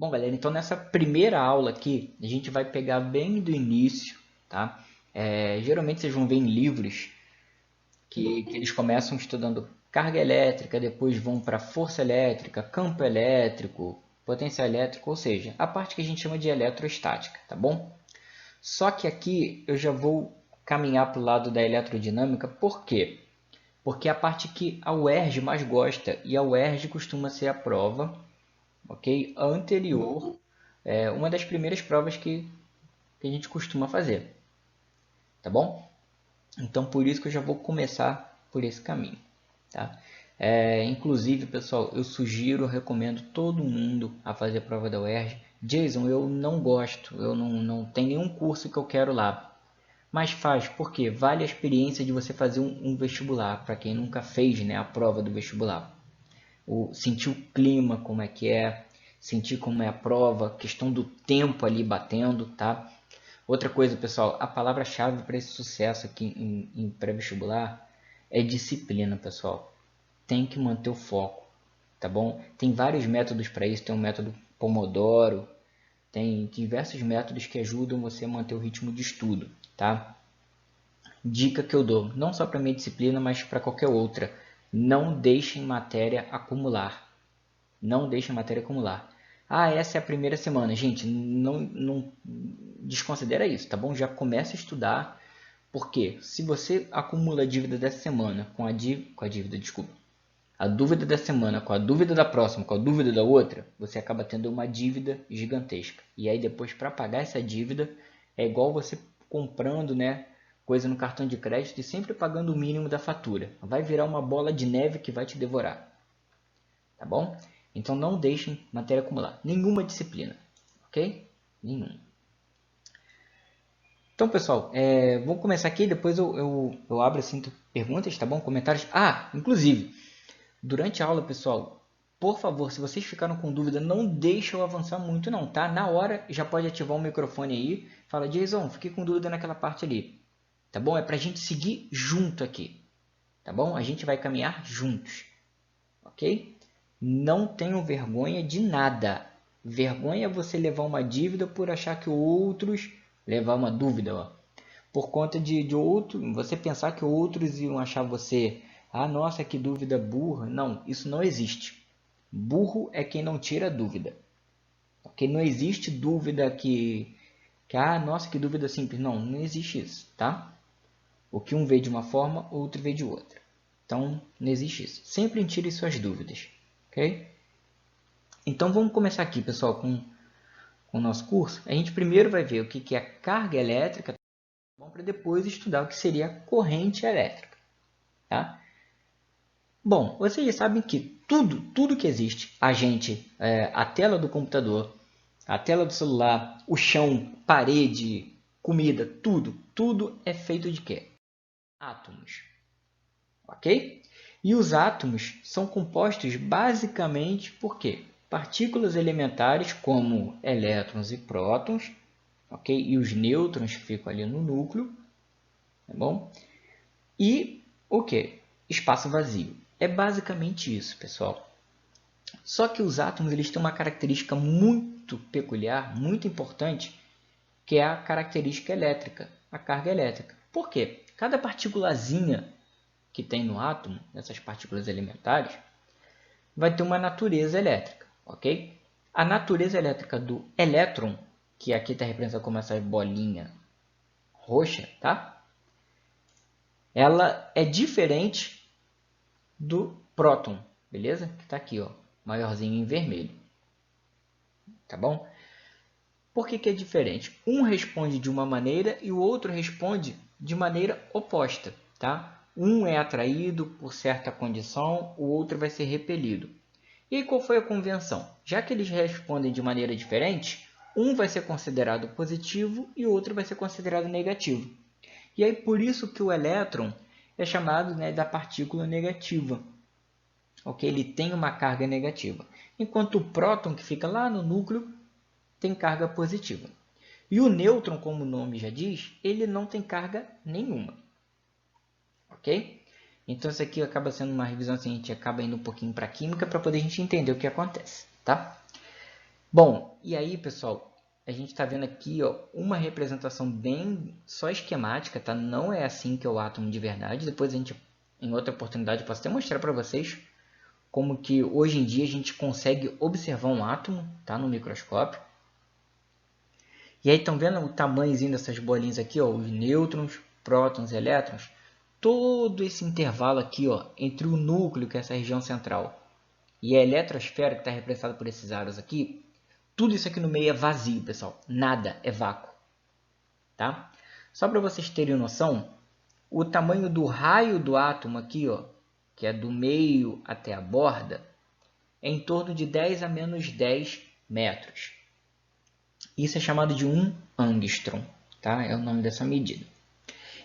Bom, galera, então nessa primeira aula aqui, a gente vai pegar bem do início, tá? Geralmente vocês vão ver em livros que eles começam estudando carga elétrica, depois vão para força elétrica, campo elétrico, potência elétrica, ou seja, a parte que a gente chama de eletrostática, tá bom? Só que aqui eu já vou caminhar para o lado da eletrodinâmica, por quê? Porque é a parte que a UERJ mais gosta, e a UERJ costuma ser a prova, ok? Anterior, uma das primeiras provas que a gente costuma fazer, tá bom? Então por isso que eu já vou começar por esse caminho, tá? Inclusive, pessoal, eu sugiro, recomendo todo mundo a fazer a prova da UERJ. Jason, eu não gosto, eu não tenho nenhum curso que eu quero lá. Mas faz, porque vale a experiência de você fazer um vestibular, para quem nunca fez, né, a prova do vestibular. Sentir o clima, como é que é, sentir como é a prova, questão do tempo ali batendo, tá? Outra coisa, pessoal, a palavra-chave para esse sucesso aqui em pré-vestibular é disciplina, pessoal. Tem que manter o foco, tá bom? Tem vários métodos para isso, tem o método Pomodoro, tem diversos métodos que ajudam você a manter o ritmo de estudo, tá? Dica que eu dou, não só para minha disciplina, mas para qualquer outra. Não deixem matéria acumular. Não deixem matéria acumular. Ah, essa é a primeira semana. Gente, não desconsidera isso, tá bom? Já começa a estudar. Porque se você acumula a dívida dessa semana com a dívida, desculpa, a dúvida da semana com a dúvida da próxima, com a dúvida da outra, você acaba tendo uma dívida gigantesca. E aí depois para pagar essa dívida é igual você comprando, né, coisa no cartão de crédito e sempre pagando o mínimo da fatura. Vai virar uma bola de neve que vai te devorar. Tá bom? Então não deixem matéria acumular. Nenhuma disciplina. Ok? Nenhuma. Então, pessoal, vou começar aqui. Depois eu abro assim perguntas, tá bom? Comentários. Ah, inclusive, durante a aula, pessoal, por favor, se vocês ficaram com dúvida, não deixe eu avançar muito não, tá? Na hora, já pode ativar o microfone aí. Fala, Jason, fiquei com dúvida naquela parte ali. Tá bom? É pra gente seguir junto aqui. Tá bom? A gente vai caminhar juntos. Ok? Não tenham vergonha de nada. Vergonha é você levar uma dívida por achar que outros... Levar uma dúvida, ó. Por conta de outro... Você pensar que outros iam achar você... Ah, nossa, que dúvida burra. Não, isso não existe. Burro é quem não tira dúvida. Ok? Não existe dúvida ah, nossa, que dúvida simples. Não, não existe isso, tá? O que um vê de uma forma, o outro vê de outra. Então, não existe isso. Sempre tire suas dúvidas, ok? Então, vamos começar aqui, pessoal, com o nosso curso. A gente primeiro vai ver o que é carga elétrica, para depois estudar o que seria corrente elétrica, tá? Bom, vocês já sabem que tudo que existe, a tela do computador, a tela do celular, o chão, parede, comida, tudo é feito de quê? Átomos, ok? E os átomos são compostos basicamente por quê? Partículas elementares como elétrons e prótons, ok? E os nêutrons que ficam ali no núcleo, tá bom? E o que? Espaço vazio. É basicamente isso, pessoal. Só que os átomos eles têm uma característica muito peculiar, muito importante, que é a característica elétrica, a carga elétrica. Por quê? Cada partículazinha que tem no átomo, nessas partículas elementares, vai ter uma natureza elétrica, ok? A natureza elétrica do elétron, que aqui está representada como essa bolinha roxa, tá? Ela é diferente do próton, beleza? Que está aqui, ó, maiorzinho em vermelho, tá bom? Por que é diferente? Um responde de uma maneira e o outro responde de maneira oposta, tá? Um é atraído por certa condição, o outro vai ser repelido. E aí, qual foi a convenção? Já que eles respondem de maneira diferente, um vai ser considerado positivo e o outro vai ser considerado negativo. E aí, por isso que o elétron é chamado, né, da partícula negativa. Ok? Ele tem uma carga negativa. Enquanto o próton, que fica lá no núcleo, tem carga positiva. E o nêutron, como o nome já diz, ele não tem carga nenhuma. Ok? Então, isso aqui acaba sendo uma revisão, assim, a gente acaba indo um pouquinho para a química para poder a gente entender o que acontece. Tá? Bom, e aí, pessoal, a gente está vendo aqui, ó, uma representação bem só esquemática, tá? Não é assim que é o átomo de verdade. Depois a gente, em outra oportunidade, eu posso até mostrar para vocês como que hoje em dia a gente consegue observar um átomo, tá? No microscópio. E aí estão vendo o tamanhozinho dessas bolinhas aqui, ó, os nêutrons, prótons e elétrons? Todo esse intervalo aqui, ó, entre o núcleo, que é essa região central, e a eletrosfera, que está representada por esses aros aqui, tudo isso aqui no meio é vazio, pessoal. Nada, é vácuo. Tá? Só para vocês terem noção, o tamanho do raio do átomo aqui, ó, que é do meio até a borda, é em torno de 10 a menos 10 metros. Isso é chamado de 1 angstrom, tá? É o nome dessa medida.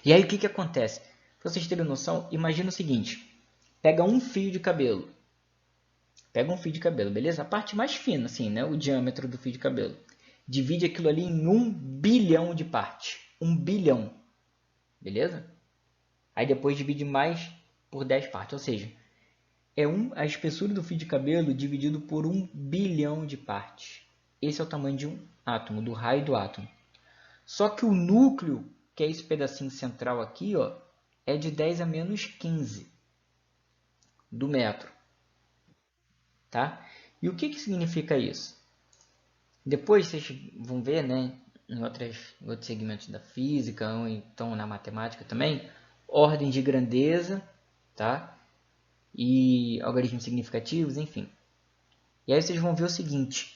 E aí o que acontece? Para vocês terem noção, imagina o seguinte. Pega um fio de cabelo. Beleza? A parte mais fina, assim, né? O diâmetro do fio de cabelo. Divide aquilo ali em 1 bilhão de partes. 1 bilhão. Beleza? Aí depois divide mais por 10 partes. Ou seja, é a espessura do fio de cabelo dividido por 1 bilhão de partes. Esse é o tamanho de um átomo, do raio do átomo. Só que o núcleo, que é esse pedacinho central aqui, ó, é de 10 a menos 15 do metro. Tá? E o que significa isso? Depois vocês vão ver, né, em outros segmentos da física, ou então na matemática também, ordem de grandeza, tá? E algoritmos significativos, enfim. E aí vocês vão ver o seguinte.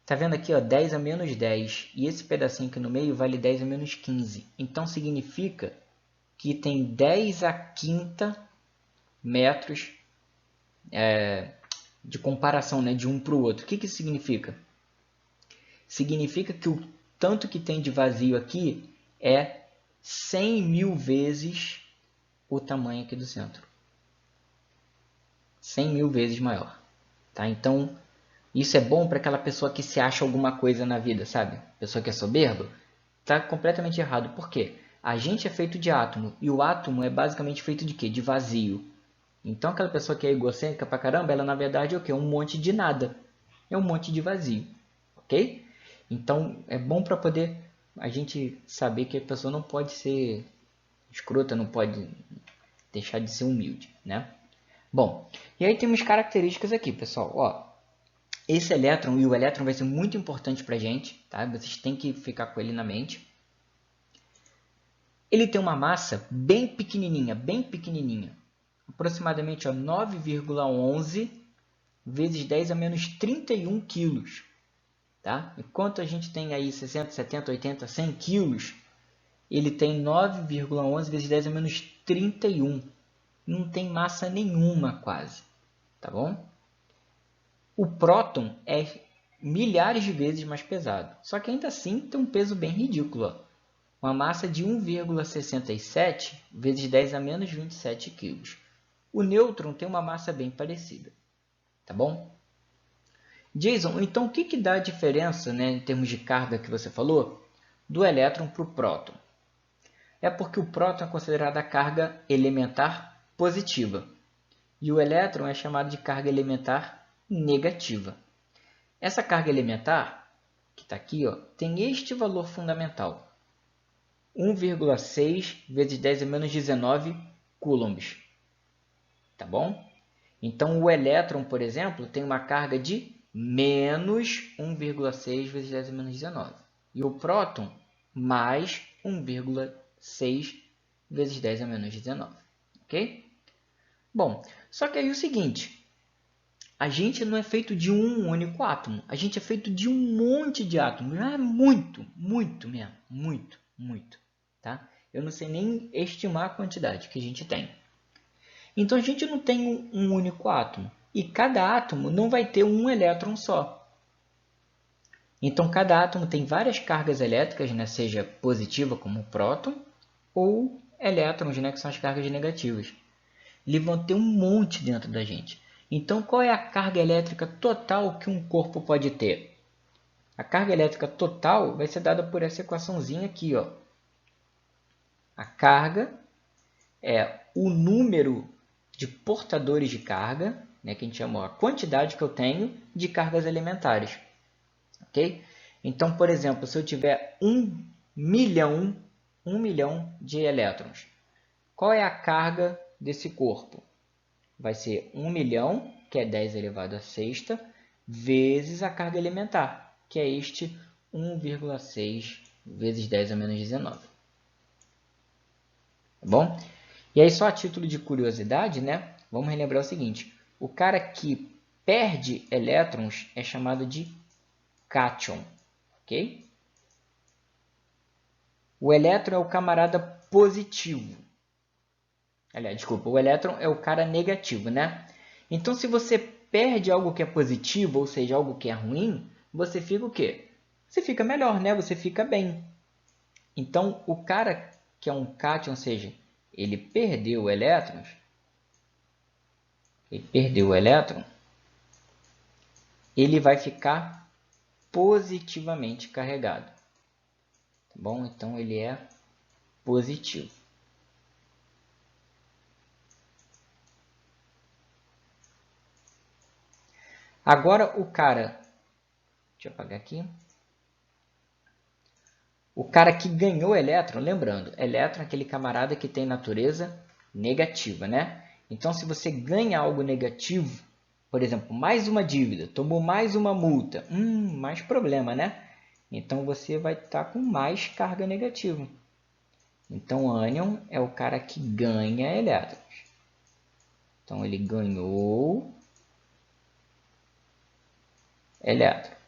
Tá vendo aqui, ó, 10 a menos 10. E esse pedacinho aqui no meio vale 10 a menos 15. Então significa que tem 10 a quinta metros de comparação, né, de um para o outro. O que isso significa? Significa que o tanto que tem de vazio aqui é 100 mil vezes o tamanho aqui do centro. 100 mil vezes maior. Tá? Então, isso é bom para aquela pessoa que se acha alguma coisa na vida, sabe? Pessoa que é soberba. Está completamente errado. Por quê? A gente é feito de átomo. E o átomo é basicamente feito de quê? De vazio. Então, aquela pessoa que é egocêntrica pra caramba, ela na verdade é o quê? Um monte de nada. É um monte de vazio. Ok? Então, é bom para poder a gente saber que a pessoa não pode ser escrota, não pode deixar de ser humilde, né? Bom, e aí temos características aqui, pessoal. Ó, esse elétron, e o elétron vai ser muito importante para a gente, tá? Vocês têm que ficar com ele na mente. Ele tem uma massa bem pequenininha, aproximadamente 9,11 vezes 10 a menos 31 quilos. Tá? Enquanto a gente tem aí 60, 70, 80, 100 quilos, ele tem 9,11 vezes 10 a menos 31. Não tem massa nenhuma quase. Tá bom? O próton é milhares de vezes mais pesado. Só que ainda assim tem um peso bem ridículo. Ó. Uma massa de 1,67 vezes 10 a menos 27 quilos. O nêutron tem uma massa bem parecida. Tá bom? Jason, então o que dá a diferença, né, em termos de carga que você falou, do elétron para o próton? É porque o próton é considerado a carga elementar positiva e o elétron é chamado de carga elementar negativa. Essa carga elementar, que está aqui, ó, tem este valor fundamental, 1,6 vezes 10 a menos 19 coulombs. Tá bom? Então, o elétron, por exemplo, tem uma carga de menos 1,6 vezes 10 a menos 19. E o próton, mais 1,6 vezes 10 a menos 19. Ok? Bom, só que aí é o seguinte. A gente não é feito de um único átomo. A gente é feito de um monte de átomos. É muito, muito mesmo. Muito, muito. Tá? Eu não sei nem estimar a quantidade que a gente tem. Então, a gente não tem um único átomo. E cada átomo não vai ter um elétron só. Então, cada átomo tem várias cargas elétricas, né? Seja positiva, como o próton, ou elétrons, né? Que são as cargas negativas. Eles vão ter um monte dentro da gente. Então, qual é a carga elétrica total que um corpo pode ter? A carga elétrica total vai ser dada por essa equaçãozinha aqui. Ó. A carga é o número de portadores de carga, né, que a gente chama a quantidade que eu tenho de cargas elementares. ok? Então, por exemplo, se eu tiver 1 milhão de elétrons, qual é a carga desse corpo? Vai ser 1 milhão, que é 10 elevado à sexta, vezes a carga elementar, que é este 1,6 vezes 10 a menos 19. Tá bom? E aí, só a título de curiosidade, né? Vamos relembrar o seguinte. O cara que perde elétrons é chamado de cátion, ok? O elétron é o camarada positivo. Aliás, desculpa, o elétron é o cara negativo, né? Então, se você perde algo que é positivo, ou seja, algo que é ruim, você fica o quê? Você fica melhor, né? Você fica bem. Então, o cara que é um cátion, ou seja, ele perdeu elétrons, ele vai ficar positivamente carregado. Tá bom? Então, ele é positivo. Agora, o cara... Deixa eu apagar aqui. O cara que ganhou elétron, lembrando, elétron é aquele camarada que tem natureza negativa, né? Então, se você ganha algo negativo, por exemplo, mais uma dívida, tomou mais uma multa, mais problema, né? Então, você vai estar com mais carga negativa. Então, ânion é o cara que ganha elétrons. Então, ele ganhou elétron.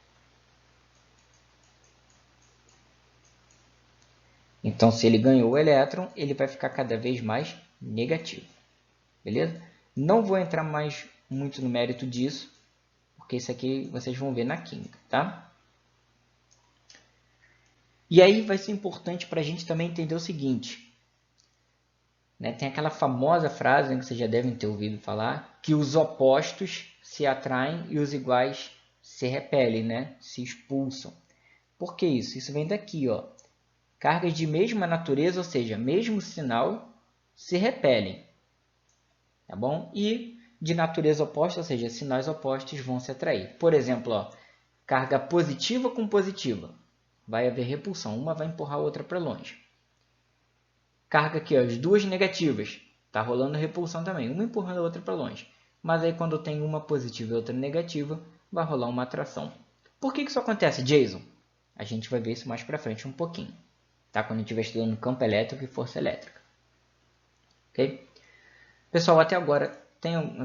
Então, se ele ganhou o elétron, ele vai ficar cada vez mais negativo. Beleza? Não vou entrar mais muito no mérito disso, porque isso aqui vocês vão ver na química, tá? E aí vai ser importante para a gente também entender o seguinte, né? Tem aquela famosa frase, né, que vocês já devem ter ouvido falar, que os opostos se atraem e os iguais se repelem, né? Se expulsam. Por que isso? Isso vem daqui, ó. Cargas de mesma natureza, ou seja, mesmo sinal, se repelem. Tá bom? E de natureza oposta, ou seja, sinais opostos vão se atrair. Por exemplo, ó, carga positiva com positiva. Vai haver repulsão, uma vai empurrar a outra para longe. Carga aqui, ó, as duas negativas. Está rolando repulsão também, uma empurrando a outra para longe. Mas aí quando tem uma positiva e outra negativa, vai rolar uma atração. Por que isso acontece, Jason? A gente vai ver isso mais para frente um pouquinho. Tá? Quando a gente estiver estudando campo elétrico e força elétrica. Ok? Pessoal, até agora,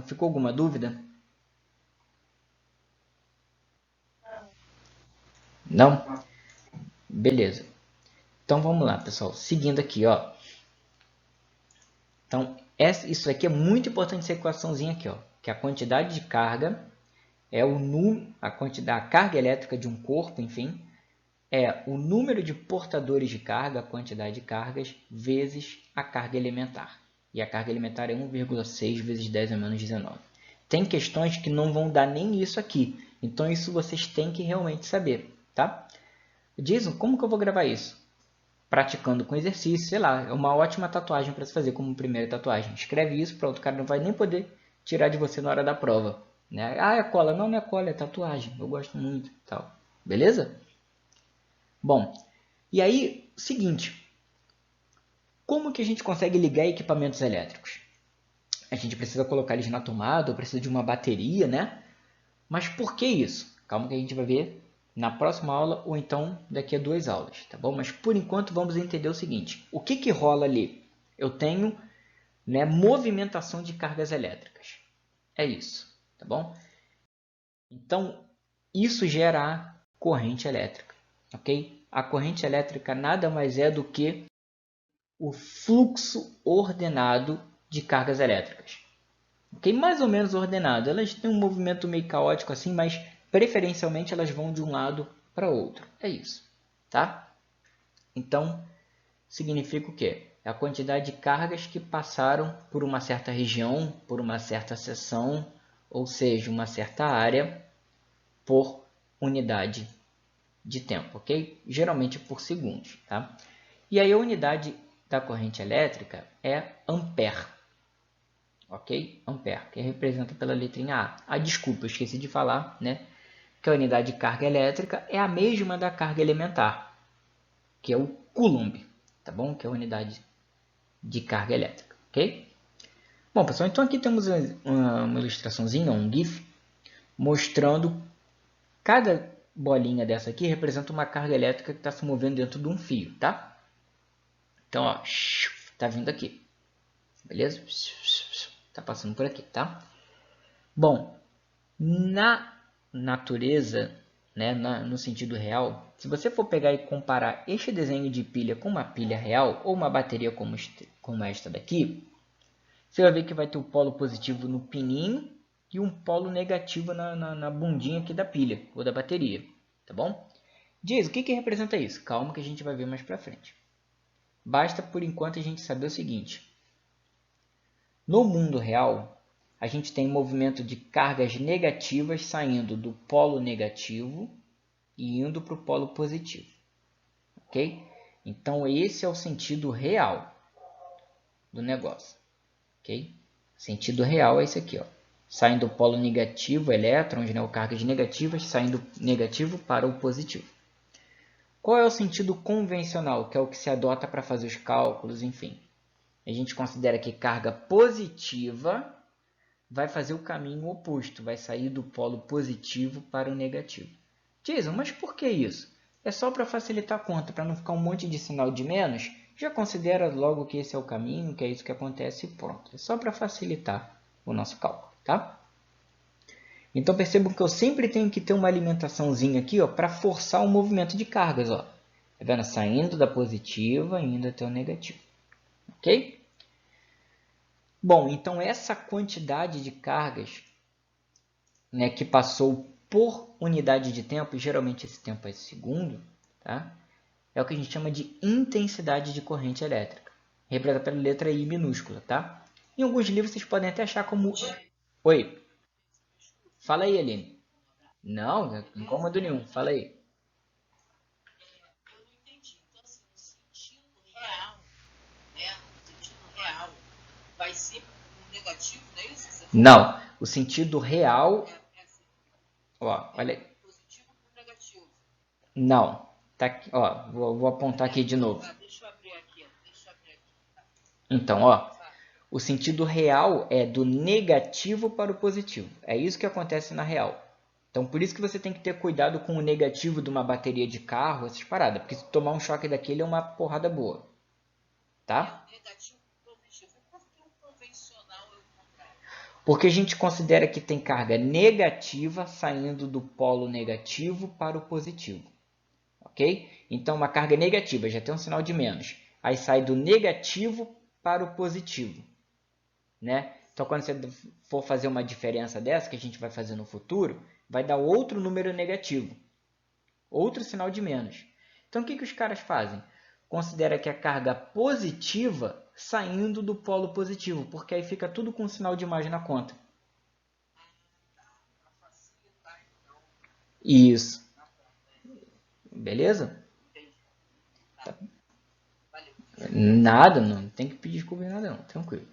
ficou alguma dúvida? Não? Beleza. Então vamos lá, pessoal. Seguindo aqui, ó. Então, isso aqui é muito importante, essa equaçãozinha aqui, ó. Que a quantidade de carga é a carga elétrica de um corpo, enfim, é o número de portadores de carga, a quantidade de cargas, vezes a carga elementar. E a carga elementar é 1,6 vezes 10 a menos 19. Tem questões que não vão dar nem isso aqui. Então, isso vocês têm que realmente saber, tá? Jason, como que eu vou gravar isso? Praticando com exercício, sei lá, é uma ótima tatuagem para se fazer como primeira tatuagem. Escreve isso, pronto, o cara não vai nem poder tirar de você na hora da prova. Né? Ah, é cola. Não, não é cola, é tatuagem. Eu gosto muito, tal. Beleza? Bom, e aí, seguinte. Como que a gente consegue ligar equipamentos elétricos? A gente precisa colocar eles na tomada, ou precisa de uma bateria, né? Mas por que isso? Calma que a gente vai ver na próxima aula ou então daqui a 2 aulas, tá bom? Mas por enquanto vamos entender o seguinte. O que rola ali? Eu tenho, né, movimentação de cargas elétricas. É isso, tá bom? Então, isso gera a corrente elétrica, ok? A corrente elétrica nada mais é do que o fluxo ordenado de cargas elétricas. Ok? Mais ou menos ordenado. Elas têm um movimento meio caótico assim, mas preferencialmente elas vão de um lado para outro. É isso, tá? Então, significa o quê? É a quantidade de cargas que passaram por uma certa região, por uma certa seção, ou seja, uma certa área, por unidade de tempo, ok? Geralmente por segundos, tá? E aí a unidade da corrente elétrica é ampere, ok? Ampere, que representa pela letrinha A. Ah, desculpa, eu esqueci de falar, né? que a unidade de carga elétrica é a mesma da carga elementar, que é o Coulomb, tá bom? Que é a unidade de carga elétrica, ok? Bom, pessoal, então aqui temos uma ilustraçãozinha, um GIF, mostrando cada bolinha dessa aqui representa uma carga elétrica que está se movendo dentro de um fio, tá? Então, ó, tá vindo aqui, beleza? Tá passando por aqui, tá? Bom, na natureza, né, no sentido real, se você for pegar e comparar este desenho de pilha com uma pilha real ou uma bateria como esta daqui, você vai ver que vai ter o polo positivo no pininho e um polo negativo na bundinha aqui da pilha ou da bateria, tá bom? Diz, o que representa isso? Calma que a gente vai ver mais pra frente. Basta por enquanto a gente saber o seguinte. No mundo real, a gente tem movimento de cargas negativas saindo do polo negativo e indo para o polo positivo, ok? Então esse é o sentido real do negócio, ok? Sentido real é esse aqui, ó. Saindo do polo negativo, elétrons, né, ou cargas negativas, saindo negativo para o positivo. Qual é o sentido convencional, que é o que se adota para fazer os cálculos, enfim? A gente considera que carga positiva vai fazer o caminho oposto, vai sair do polo positivo para o negativo. Jason, mas por que isso? É só para facilitar a conta, para não ficar um monte de sinal de menos, já considera logo que esse é o caminho, que é isso que acontece e pronto. É só para facilitar o nosso cálculo, tá? Então percebam que eu sempre tenho que ter uma alimentaçãozinha aqui, ó, para forçar o movimento de cargas, ó. Tá vendo? Saindo da positiva e indo até o negativo. Ok? Bom, então essa quantidade de cargas, né, que passou por unidade de tempo, e geralmente esse tempo é segundo, tá? É o que a gente chama de intensidade de corrente elétrica, representada pela letra I minúscula, tá? Em alguns livros vocês podem até achar como... Oi, fala aí, Aline. Não, não tem incômodo nenhum, fala aí. Não, o sentido real... Ó, olha aí. Não, tá aqui, ó, vou apontar aqui de novo. Então, ó, o sentido real é do negativo para o positivo. É isso que acontece na real. Então, por isso que você tem que ter cuidado com o negativo de uma bateria de carro, essas paradas. Porque se tomar um choque daquele é uma porrada boa. Tá? Porque a gente considera que tem carga negativa saindo do polo negativo para o positivo. Ok? Então, uma carga negativa já tem um sinal de menos. Aí sai do negativo para o positivo, né? Então, quando você for fazer uma diferença dessa, que a gente vai fazer no futuro, vai dar outro número negativo, outro sinal de menos. Então, o que os caras fazem? Considera que a carga positiva saindo do polo positivo, porque aí fica tudo com um sinal de mais na conta. Isso. Beleza? Tá. Nada, não tem que pedir desculpa em nada não, tranquilo.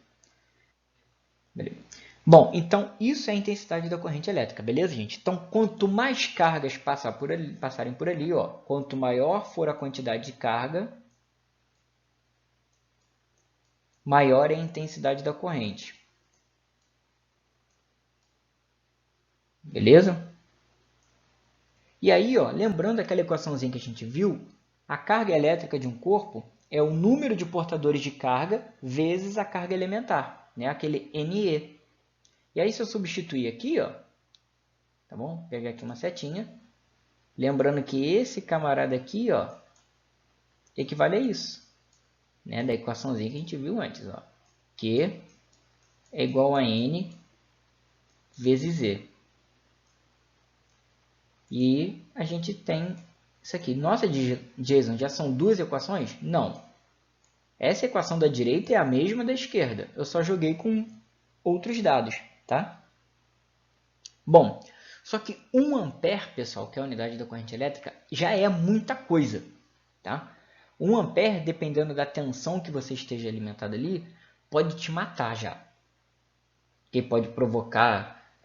Beleza. Bom, então isso é a intensidade da corrente elétrica, beleza, gente? Então, quanto mais cargas passarem por ali, ó, quanto maior for a quantidade de carga, maior é a intensidade da corrente. Beleza? E aí, ó, lembrando aquela equaçãozinha que a gente viu, a carga elétrica de um corpo é o número de portadores de carga vezes a carga elementar, né? Aquele NE. E aí, se eu substituir aqui, ó, tá bom? Vou pegar aqui uma setinha. Lembrando que esse camarada aqui, ó, equivale a isso, né? Da equaçãozinha que a gente viu antes, ó. Q é igual a N vezes Z. E a gente tem isso aqui. Nossa, Jason, já são duas equações? Não. Essa equação da direita é a mesma da esquerda. Eu só joguei com outros dados, tá? Bom, só que 1 ampere, pessoal, que é a unidade da corrente elétrica, já é muita coisa, tá? 1 ampere, dependendo da tensão que você esteja alimentado ali, pode te matar já. Que pode provocar,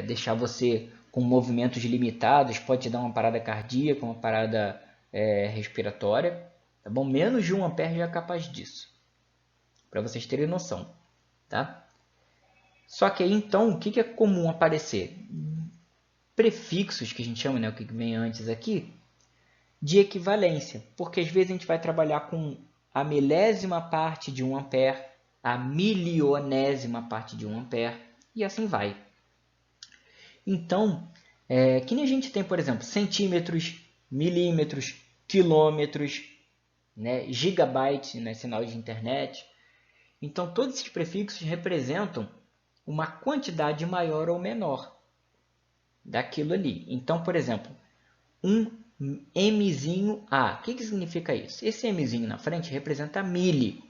deixar você com movimentos limitados, pode te dar uma parada cardíaca, uma parada respiratória, tá bom? Menos de 1 ampere já é capaz disso, para vocês terem noção, tá? Só que aí, então, o que é comum aparecer? Prefixos, que a gente chama, né, o que vem antes aqui, de equivalência, porque às vezes a gente vai trabalhar com a milésima parte de 1 ampere, a milionésima parte de 1 ampere, e assim vai. Então, que nem a gente tem, por exemplo, centímetros, milímetros, quilômetros, né, gigabyte, né, sinal de internet. Então, todos esses prefixos representam uma quantidade maior ou menor daquilo ali. Então, por exemplo, um mzinho A. O que significa isso? Esse mzinho na frente representa mili,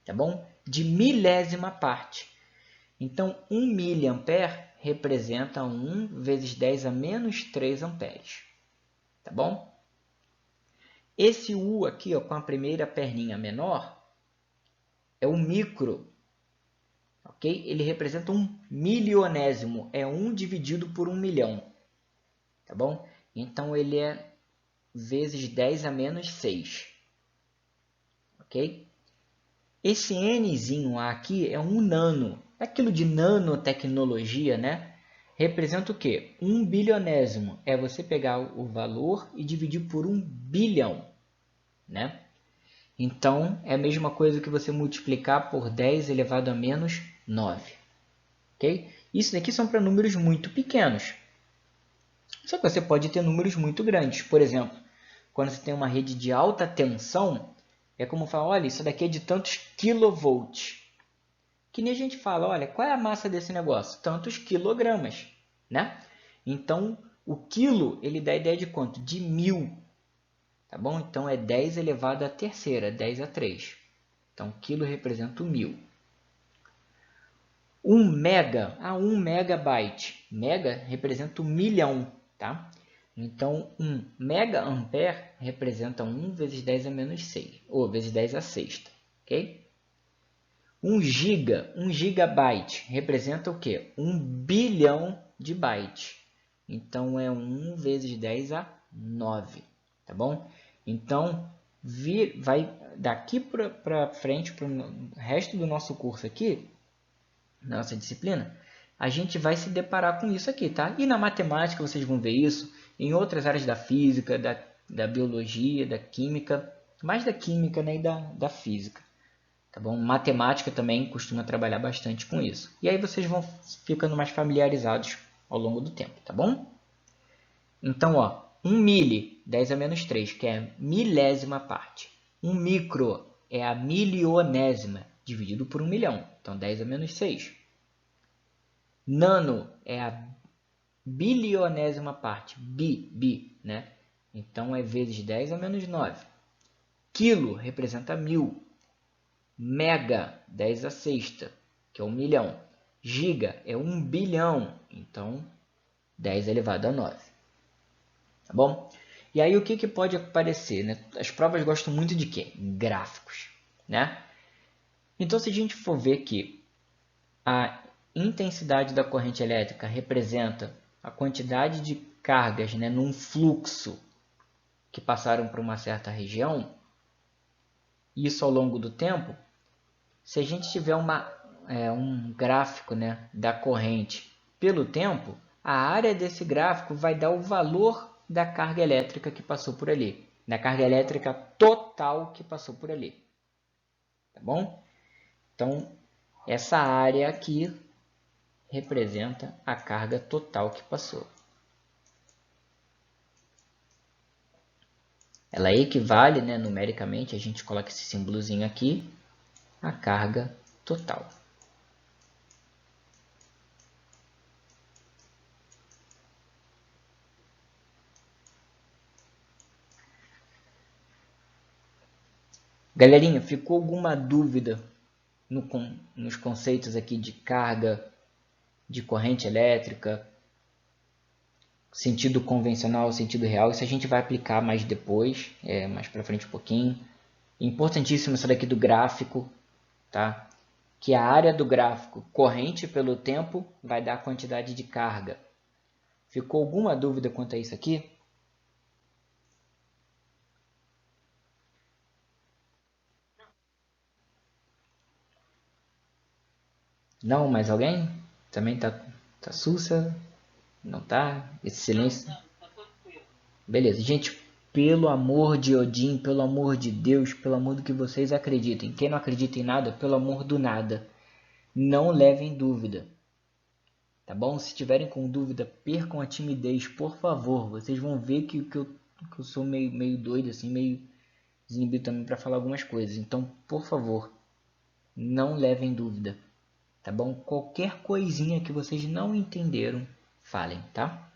tá bom? De milésima parte. Então, 1 miliampere representa 1 vezes 10 a menos 3 amperes, tá bom? Esse U aqui, ó, com a primeira perninha menor, é o micro, ok? Ele representa 1 milionésimo, é 1 dividido por 1 milhão, tá bom? Então, ele é vezes 10 a menos 6, ok? Esse Nzinho aqui é um nano, aquilo de nanotecnologia, né? Representa o quê? 1 bilionésimo é você pegar o valor e dividir por 1 bilhão, né? Então, é a mesma coisa que você multiplicar por 10 elevado a menos 9, ok? Isso daqui são para números muito pequenos. Só que você pode ter números muito grandes. Por exemplo, quando você tem uma rede de alta tensão, é como falar, olha, isso daqui é de tantos quilovolts. Que nem a gente fala, olha, qual é a massa desse negócio? Tantos quilogramas, né? Então, o quilo, ele dá a ideia de quanto? De 1000, tá bom? Então, é 10 elevado à terceira, 10 a 3. Então, quilo representa o 1000. 1 mega, 1 megabyte. Mega representa 1 milhão, tá? Então, 1 mega ampere representa 1 vezes 10 a menos 6, ou vezes 10 a sexta, ok? 1 gigabyte representa o quê? 1 bilhão de bytes. Então, é 1 vezes 10 a 9, tá bom? Então, vai daqui para frente, para o resto do nosso curso aqui, na nossa disciplina, a gente vai se deparar com isso aqui, tá? E na matemática vocês vão ver isso, em outras áreas da física, da biologia, da química, mais da química, né, e da física. Tá bom? Matemática também costuma trabalhar bastante com isso. E aí vocês vão ficando mais familiarizados ao longo do tempo, tá bom? Então, ó, 1 mili, 10 a menos 3, que é a milésima parte. 1 micro é a milionésima, dividido por 1 milhão. Então, 10 a menos 6. Nano é a bilionésima parte. Bi, né? Então, é vezes 10 a menos 9. Quilo representa 1000. Mega, 10 a sexta, que é 1 milhão. Giga é 1 bilhão, então 10 elevado a 9. Tá bom? E aí o que pode aparecer, né? As provas gostam muito de quê? Gráficos, né? Então, se a gente for ver que a intensidade da corrente elétrica representa a quantidade de cargas, né, num fluxo que passaram por uma certa região, isso ao longo do tempo, se a gente tiver um gráfico, né, da corrente pelo tempo, a área desse gráfico vai dar o valor da carga elétrica que passou por ali, da carga elétrica total que passou por ali. Tá bom? Então, essa área aqui representa a carga total que passou. Ela equivale, né, numericamente, a gente coloca esse símbolozinho aqui, a carga total. Galerinha, ficou alguma dúvida nos conceitos aqui de carga, de corrente elétrica, sentido convencional, sentido real? Isso a gente vai aplicar mais depois, mais para frente um pouquinho. Importantíssimo isso daqui do gráfico, tá? Que a área do gráfico corrente pelo tempo vai dar a quantidade de carga. Ficou alguma dúvida quanto a isso aqui? Não, mais alguém? Também tá sussa? Não tá? Esse silêncio? Beleza, gente, pelo amor de Odin, pelo amor de Deus, pelo amor do que vocês acreditem. Quem não acredita em nada, pelo amor do nada, não levem dúvida. Tá bom? Se tiverem com dúvida, percam a timidez, por favor. Vocês vão ver que eu sou meio doido, assim, meio desinibido também para falar algumas coisas. Então, por favor, não levem dúvida. Tá bom? Qualquer coisinha que vocês não entenderam, falem, tá?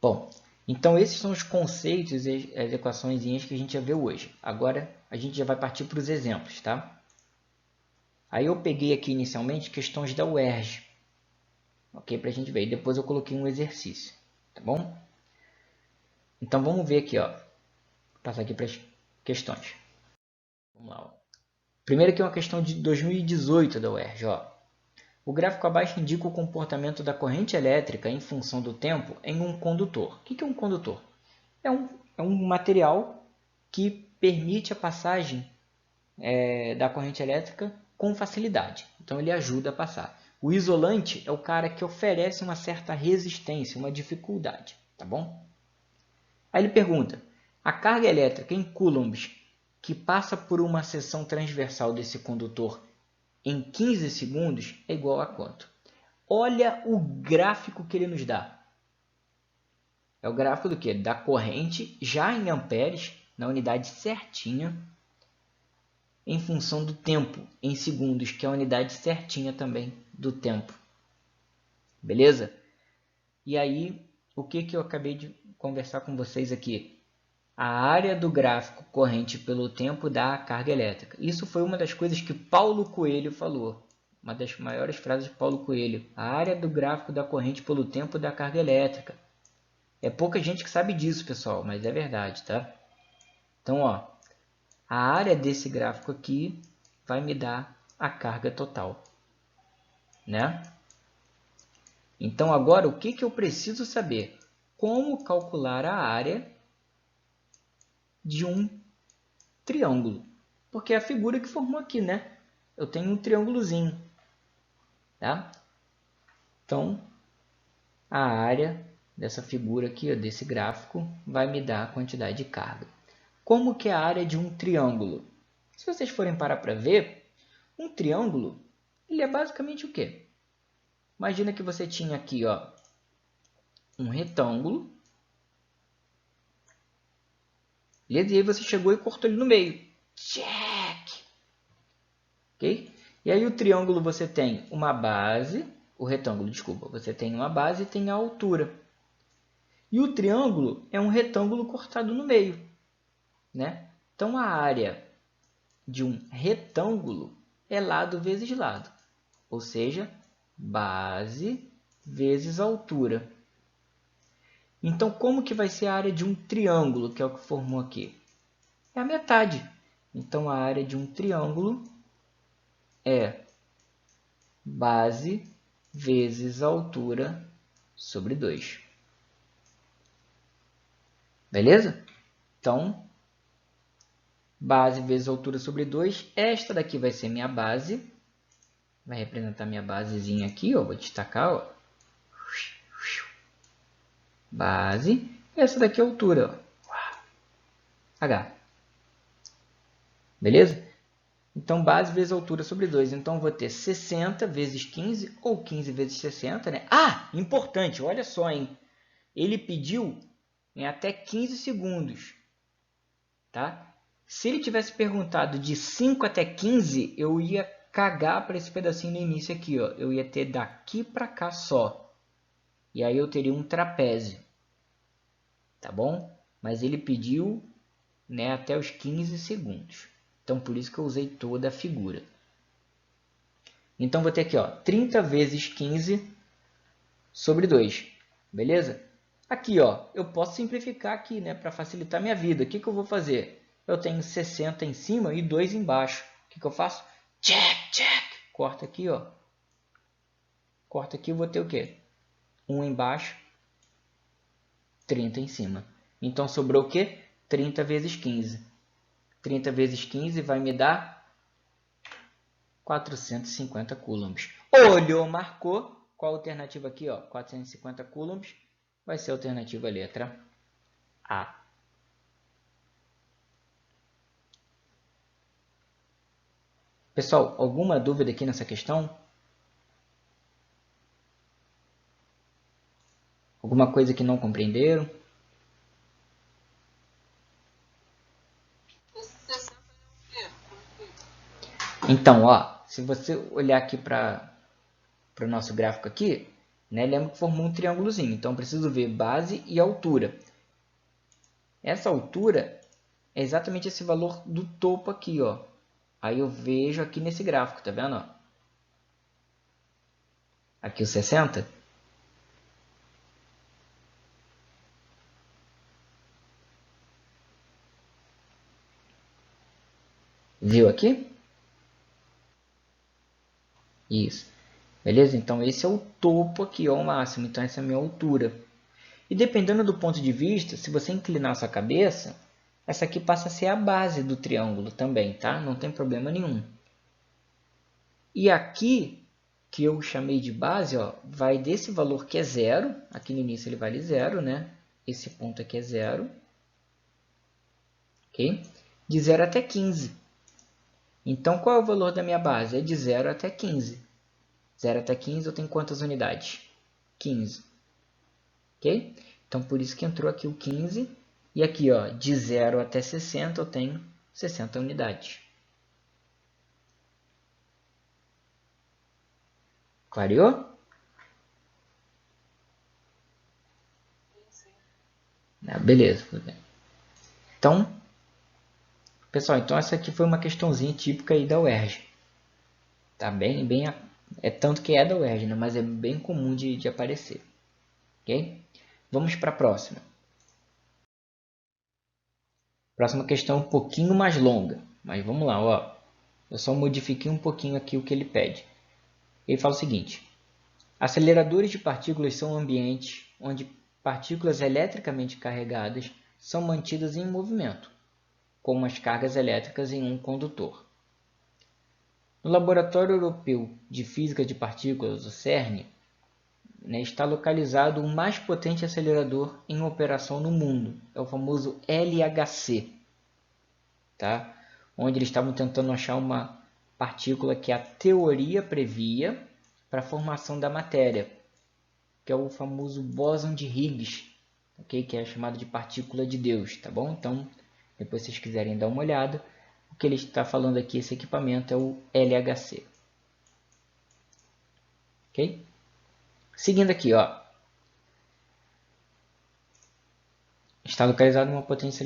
Bom, então esses são os conceitos e as equações que a gente já viu hoje. Agora a gente já vai partir para os exemplos, tá? Aí eu peguei aqui inicialmente questões da UERJ, ok? Para a gente ver. E depois eu coloquei um exercício, tá bom? Então vamos ver aqui, ó. Vou passar aqui para as questões. Vamos lá, ó. Primeiro aqui é uma questão de 2018 da UERJ, ó. O gráfico abaixo indica o comportamento da corrente elétrica em função do tempo em um condutor. O que é um condutor? É um material que permite a passagem da corrente elétrica com facilidade. Então ele ajuda a passar. O isolante é o cara que oferece uma certa resistência, uma dificuldade, tá bom? Aí ele pergunta: a carga elétrica em coulombs que passa por uma seção transversal desse condutor em 15 segundos é igual a quanto? Olha o gráfico que ele nos dá. É o gráfico do quê? Da corrente já em amperes, na unidade certinha, em função do tempo, em segundos, que é a unidade certinha também do tempo. Beleza? E aí, o que eu acabei de conversar com vocês aqui? A área do gráfico corrente pelo tempo dá a carga elétrica. Isso foi uma das coisas que Paulo Coelho falou. Uma das maiores frases de Paulo Coelho. A área do gráfico da corrente pelo tempo dá carga elétrica. É pouca gente que sabe disso, pessoal, mas é verdade, tá? Então, ó, a área desse gráfico aqui vai me dar a carga total, né? Então, agora, o que eu preciso saber? Como calcular a área de um triângulo? Porque é a figura que formou aqui, né? Eu tenho um triângulozinho, tá? Então, a área dessa figura aqui, ó, desse gráfico, vai me dar a quantidade de carga. Como que é a área de um triângulo? Se vocês forem parar para ver, um triângulo, ele é basicamente o quê? Imagina que você tinha aqui, ó, um retângulo. E aí você chegou e cortou ele no meio. Check! Ok? E aí o triângulo você tem uma base, o retângulo, desculpa, você tem uma base e tem a altura. E o triângulo é um retângulo cortado no meio, né? Então a área de um retângulo é lado vezes lado, ou seja, base vezes altura. Então, como que vai ser a área de um triângulo, que é o que formou aqui? É a metade. Então, a área de um triângulo é base vezes altura sobre 2. Beleza? Então, base vezes altura sobre 2. Esta daqui vai ser minha base. Vai representar minha basezinha aqui, ó. Vou destacar, ó. Base. Essa daqui é a altura, ó. H. Beleza? Então, base vezes altura sobre 2. Então, eu vou ter 60 vezes 15 ou 15 vezes 60, né? Ah, importante, olha só, hein? Ele pediu em até 15 segundos, tá? Se ele tivesse perguntado de 5 até 15, eu ia cagar para esse pedacinho no início aqui, ó. Eu ia ter daqui para cá só. E aí eu teria um trapézio, tá bom? Mas ele pediu, né, até os 15 segundos. Então, por isso que eu usei toda a figura. Então, vou ter aqui, ó, 30 vezes 15 sobre 2. Beleza? Aqui, ó, eu posso simplificar aqui, né, para facilitar minha vida. O que eu vou fazer? Eu tenho 60 em cima e 2 embaixo. O que eu faço? Check, check. Corta aqui, ó. Corta aqui, eu vou ter o quê? 1 embaixo, 30 em cima. Então, sobrou o quê? 30 vezes 15. 30 vezes 15 vai me dar 450 coulombs. Olhou, marcou. Qual a alternativa aqui? Ó? 450 coulombs vai ser a alternativa letra A. Pessoal, alguma dúvida aqui nessa questão? Alguma coisa que não compreenderam? Então, ó, se você olhar aqui para o nosso gráfico aqui, né, lembra que formou um triângulozinho. Então, eu preciso ver base e altura. Essa altura é exatamente esse valor do topo aqui, ó. Aí eu vejo aqui nesse gráfico, tá vendo? Ó? Aqui o 60. Viu aqui? Isso. Beleza? Então esse é o topo aqui, ó, o máximo. Então essa é a minha altura. E dependendo do ponto de vista, se você inclinar a sua cabeça, essa aqui passa a ser a base do triângulo também, tá? Não tem problema nenhum. E aqui, que eu chamei de base, ó, vai desse valor que é 0. Aqui no início ele vale 0, né? Esse ponto aqui é 0. Ok? De 0 até 15. Então, qual é o valor da minha base? É de 0 até 15. 0 até 15 eu tenho quantas unidades? 15. Ok? Então, por isso que entrou aqui o 15. E aqui, ó, de 0 até 60 eu tenho 60 unidades. Clareou? Ah, beleza. Então, pessoal, então essa aqui foi uma questãozinha típica aí da UERJ. Tá bem, é tanto que é da UERJ, né? Mas é bem comum de aparecer. Ok? Vamos para a próxima. Próxima questão um pouquinho mais longa, mas vamos lá, ó. Eu só modifiquei um pouquinho aqui o que ele pede. Ele fala o seguinte: aceleradores de partículas são ambientes onde partículas eletricamente carregadas são mantidas em movimento, como as cargas elétricas em um condutor. No Laboratório Europeu de Física de Partículas, o CERN, né, está localizado o mais potente acelerador em operação no mundo. É o famoso LHC. Tá? Onde eles estavam tentando achar uma partícula que a teoria previa para a formação da matéria, que é o famoso bóson de Higgs, okay? Que é chamado de partícula de Deus. Tá bom? Então, depois se vocês quiserem dar uma olhada, o que ele está falando aqui, esse equipamento, é o LHC. Okay? Seguindo aqui, ó, está localizado uma potente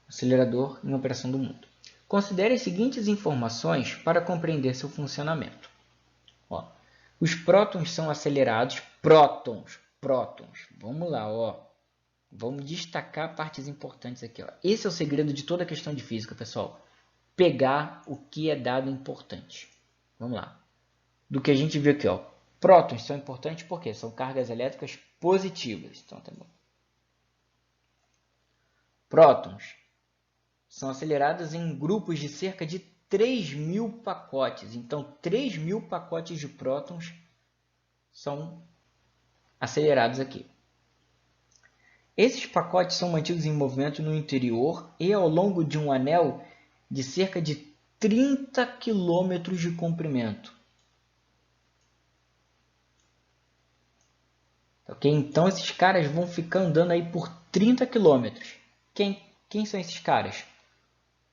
acelerador em operação do mundo. Considere as seguintes informações para compreender seu funcionamento. Ó, os prótons são acelerados. Prótons. Vamos lá, ó. Vamos destacar partes importantes aqui. Ó. Esse é o segredo de toda questão de física, pessoal. Pegar o que é dado importante. Vamos lá. Do que a gente viu aqui, ó. Prótons são importantes porque são cargas elétricas positivas. Então, tá bom. Prótons são acelerados em grupos de cerca de 3.000 pacotes. Então, 3.000 pacotes de prótons são acelerados aqui. Esses pacotes são mantidos em movimento no interior e ao longo de um anel de cerca de 30 km de comprimento. Okay? Então, esses caras vão ficar andando aí por 30 km. Quem são esses caras?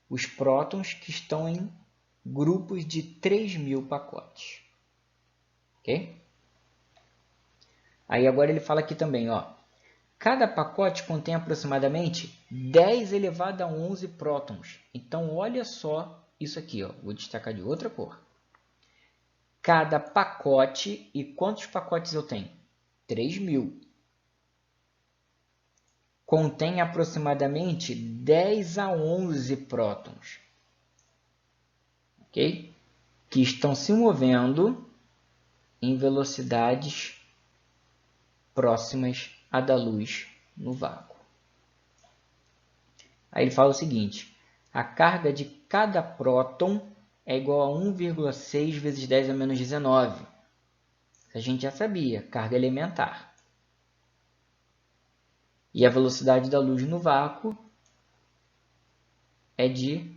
Os prótons que estão em grupos de 3.000 pacotes. Ok? Aí agora ele fala aqui também, ó. Cada pacote contém aproximadamente 10 elevado a 11 prótons. Então, olha só isso aqui, ó. Vou destacar de outra cor. Cada pacote, e quantos pacotes eu tenho? 3.000. Contém aproximadamente 10 a 11 prótons. Ok? Que estão se movendo em velocidades próximas à da luz no vácuo. Aí ele fala o seguinte: a carga de cada próton é igual a 1,6 vezes 10 a menos 19. A gente já sabia, carga elementar. E a velocidade da luz no vácuo é de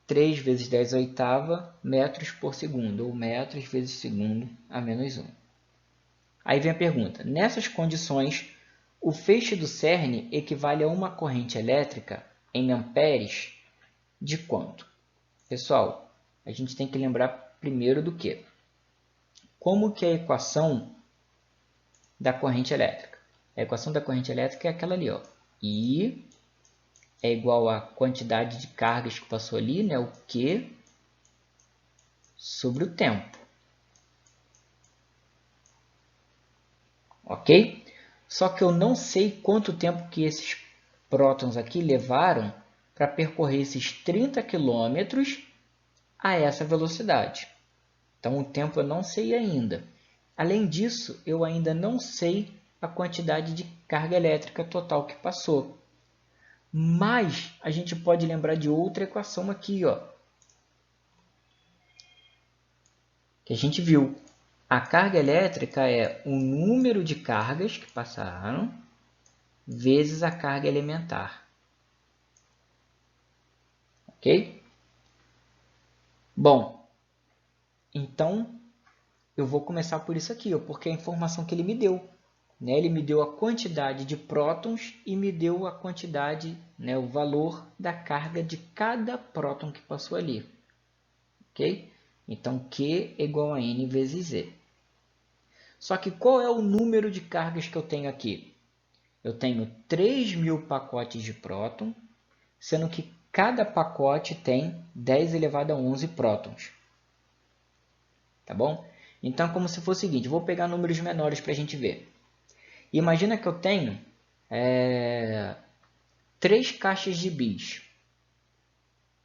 3 vezes 10 a oitava metros por segundo, ou metros vezes segundo a menos 1. Aí vem a pergunta: nessas condições, o feixe do CERN equivale a uma corrente elétrica em amperes de quanto? Pessoal, a gente tem que lembrar primeiro do quê? Como que é a equação da corrente elétrica? A equação da corrente elétrica é aquela ali, ó. I é igual à quantidade de cargas que passou ali, né? O Q sobre o tempo. Ok? Só que eu não sei quanto tempo que esses prótons aqui levaram para percorrer esses 30 km a essa velocidade. Então, o tempo eu não sei ainda. Além disso, eu ainda não sei a quantidade de carga elétrica total que passou. Mas a gente pode lembrar de outra equação aqui, ó, que a gente viu. A carga elétrica é o número de cargas que passaram vezes a carga elementar. Ok? Bom, então eu vou começar por isso aqui, ó, porque é a informação que ele me deu. Né? Ele me deu a quantidade de prótons e me deu a quantidade, né, o valor da carga de cada próton que passou ali. Ok? Então, Q é igual a N vezes Z. Só que qual é o número de cargas que eu tenho aqui? Eu tenho 3.000 pacotes de próton, sendo que cada pacote tem 10 elevado a 11 prótons. Tá bom? Então, como se fosse o seguinte, vou pegar números menores para a gente ver. Imagina que eu tenho 3 caixas de bis.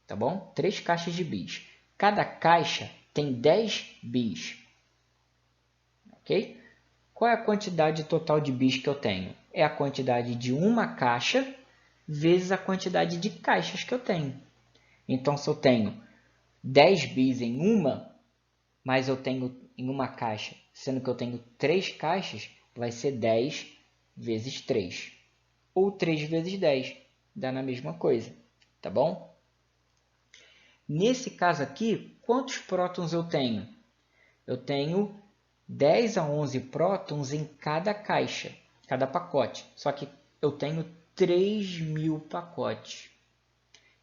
Tá bom? 3 caixas de bis. Cada caixa tem 10 bis. Ok? Qual é a quantidade total de bis que eu tenho? É a quantidade de uma caixa vezes a quantidade de caixas que eu tenho. Então, se eu tenho 10 bis em uma, mas eu tenho em uma caixa, sendo que eu tenho 3 caixas, vai ser 10 vezes 3. Ou 3 vezes 10, dá na mesma coisa, tá bom? Nesse caso aqui, quantos prótons eu tenho? Eu tenho 10 a 11 prótons em cada caixa, cada pacote. Só que eu tenho 3.000 pacotes.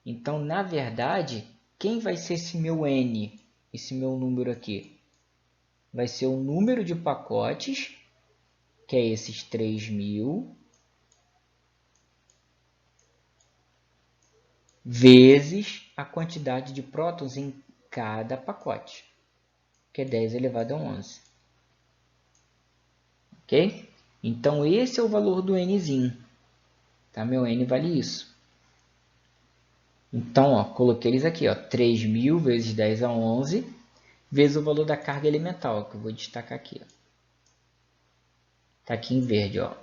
Então, na verdade, quem vai ser esse meu N, esse meu número aqui? Vai ser o número de pacotes, que é esses 3.000, vezes a quantidade de prótons em cada pacote, que é 10 elevado a 11. Ok? Então, esse é o valor do Nzinho. Tá? Meu N vale isso. Então, ó, coloquei eles aqui, ó, 3.000 vezes 10 a 11, vezes o valor da carga elemental, que eu vou destacar aqui. Está aqui em verde, ó.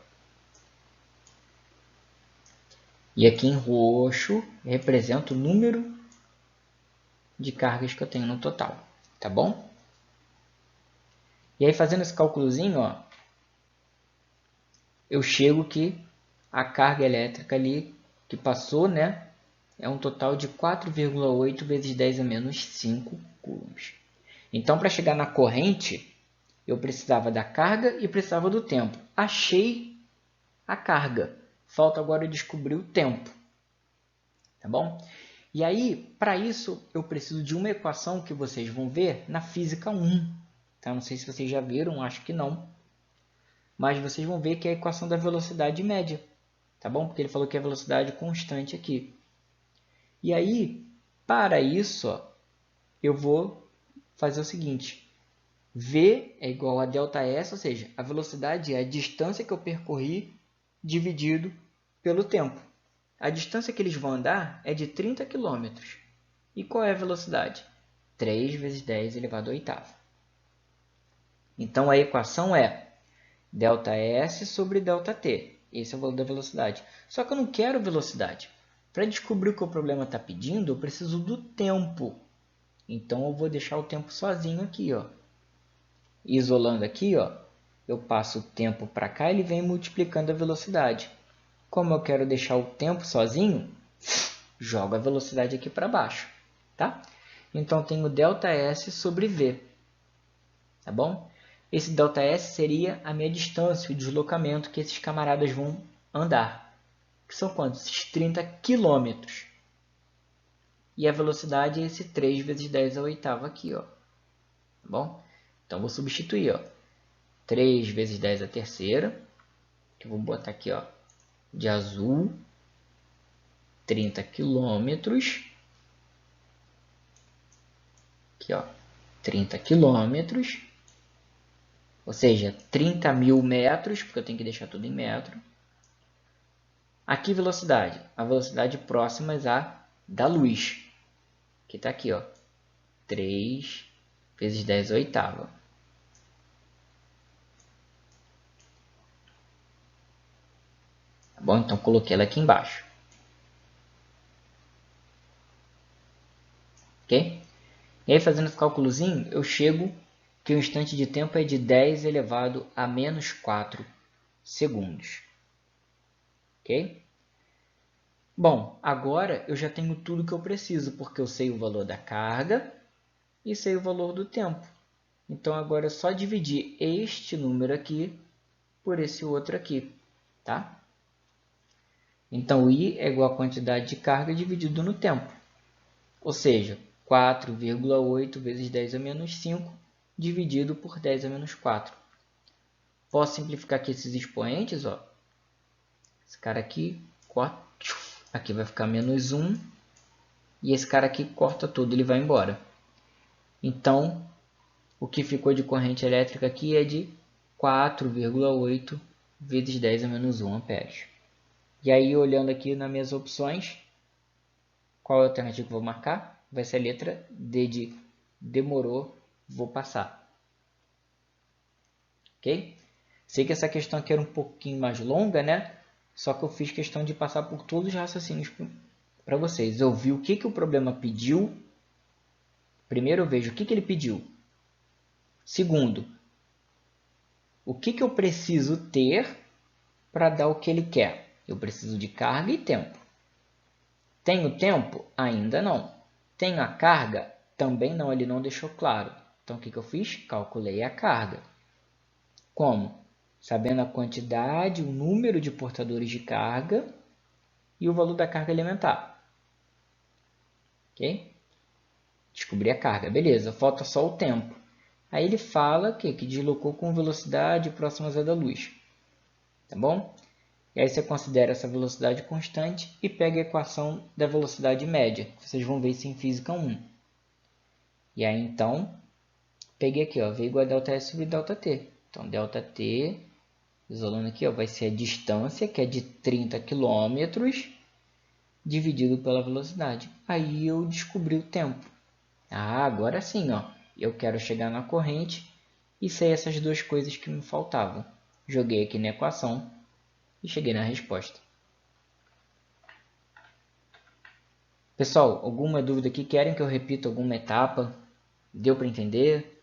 E aqui em roxo representa o número de cargas que eu tenho no total, tá bom? E aí, fazendo esse cálculozinho, ó, eu chego que a carga elétrica ali que passou, né, é um total de 4,8 vezes 10 a menos 5 coulombs. Então, para chegar na corrente, eu precisava da carga e precisava do tempo. Achei a carga. Falta agora eu descobrir o tempo. Tá bom? E aí, para isso, eu preciso de uma equação que vocês vão ver na Física 1. Tá? Não sei se vocês já viram, acho que não. Mas vocês vão ver que é a equação da velocidade média. Tá bom? Porque ele falou que é a velocidade constante aqui. E aí, para isso, ó, eu vou fazer o seguinte. V é igual a ΔS, ou seja, a velocidade é a distância que eu percorri dividido pelo tempo. A distância que eles vão andar é de 30 km. E qual é a velocidade? 3 vezes 10 elevado a oitava. Então, a equação é ΔS sobre ΔT. Esse é o valor da velocidade. Só que eu não quero velocidade. Para descobrir o que o problema está pedindo, eu preciso do tempo. Então, eu vou deixar o tempo sozinho aqui, ó. Isolando aqui, ó, eu passo o tempo para cá e ele vem multiplicando a velocidade. Como eu quero deixar o tempo sozinho, jogo a velocidade aqui para baixo, tá? Então, tenho ΔS sobre V, tá bom? Esse ΔS seria a minha distância, o deslocamento que esses camaradas vão andar. Que são quantos? Esses 30 quilômetros. E a velocidade é esse 3 vezes 10 à oitava aqui, ó. Tá bom? Então, vou substituir, ó. 3 vezes 10 à terceira. Que eu vou botar aqui, ó, de azul. 30 quilômetros. Aqui, ó. 30 quilômetros. Ou seja, 30.000 metros, porque eu tenho que deixar tudo em metro. Aqui, velocidade. A velocidade próxima à da luz. Que está aqui, ó. 3 vezes 10 à oitava. Tá bom? Então, coloquei ela aqui embaixo. Ok? E aí, fazendo esse cálculozinho, eu chego que o instante de tempo é de 10 elevado a menos 4 segundos. Ok? Bom, agora eu já tenho tudo que eu preciso, porque eu sei o valor da carga e sei o valor do tempo. Então, agora é só dividir este número aqui por esse outro aqui, tá? Então, I é igual à quantidade de carga dividido no tempo. Ou seja, 4,8 vezes 10 a menos 5 dividido por 10 a menos 4. Posso simplificar aqui esses expoentes, ó. Esse cara aqui, aqui vai ficar menos 1. E esse cara aqui corta tudo, ele vai embora. Então, o que ficou de corrente elétrica aqui é de 4,8 vezes 10 a menos 1 amperes. E aí, olhando aqui nas minhas opções, qual é a alternativa que eu vou marcar? Vai ser a letra D de demorou, vou passar. Ok? Sei que essa questão aqui era um pouquinho mais longa, né? Só que eu fiz questão de passar por todos os raciocínios para vocês. Eu vi o que o problema pediu. Primeiro eu vejo o que ele pediu. Segundo, o que eu preciso ter para dar o que ele quer? Eu preciso de carga e tempo. Tenho tempo? Ainda não. Tenho a carga? Também não, ele não deixou claro. Então, o que eu fiz? Calculei a carga. Como? Sabendo a quantidade, o número de portadores de carga e o valor da carga elementar. Ok? Descobri a carga. Beleza, falta só o tempo. Aí ele fala que deslocou com velocidade próximas à da luz. Tá bom? E aí você considera essa velocidade constante e pega a equação da velocidade média. Vocês vão ver isso em Física 1. E aí, então, peguei aqui, ó, V igual a ΔS sobre ΔT. Então, ΔT, isolando aqui, ó, vai ser a distância, que é de 30 km, dividido pela velocidade. Aí eu descobri o tempo. Ah, agora sim, ó, eu quero chegar na corrente e sei essas duas coisas que me faltavam. Joguei aqui na equação e cheguei na resposta. Pessoal, alguma dúvida aqui? Querem que eu repita alguma etapa? Deu para entender?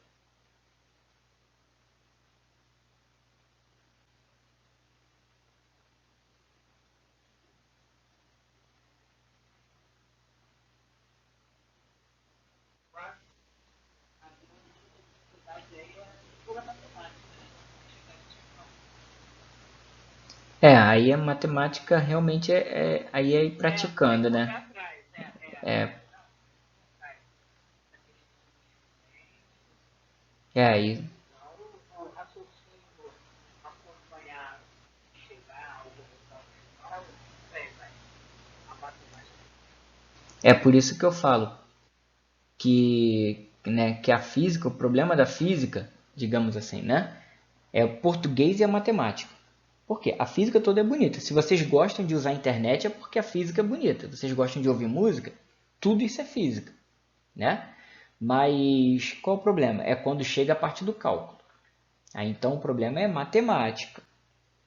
Aí a matemática realmente aí é ir praticando, né? É, aí. É por isso que eu falo que a física, o problema da física, digamos assim, né? É o português e a matemática. Por quê? A física toda é bonita. Se vocês gostam de usar a internet é porque a física é bonita. Vocês gostam de ouvir música, tudo isso é física, né? Mas qual o problema? É quando chega a parte do cálculo. Aí então o problema é matemática,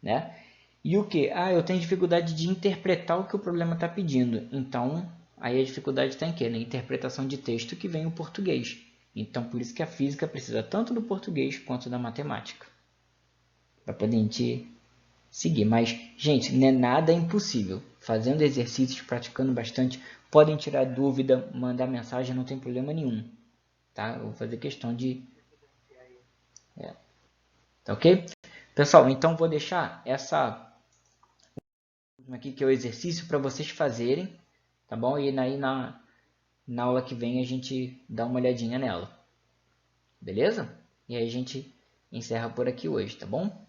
né? E o que? Ah, eu tenho dificuldade de interpretar o que o problema está pedindo. Então, aí a dificuldade está em quê? Na interpretação de texto que vem o português. Então, por isso que a física precisa tanto do português quanto da matemática. Para poder a gente seguir. Mas, gente, não é nada impossível. Fazendo exercícios, praticando bastante, podem tirar dúvida, mandar mensagem, não tem problema nenhum. Tá? Eu vou fazer questão de... Tá ok? Pessoal, então vou deixar essa aqui que é o exercício para vocês fazerem, tá bom? E aí na aula que vem a gente dá uma olhadinha nela, beleza? E aí a gente encerra por aqui hoje, tá bom?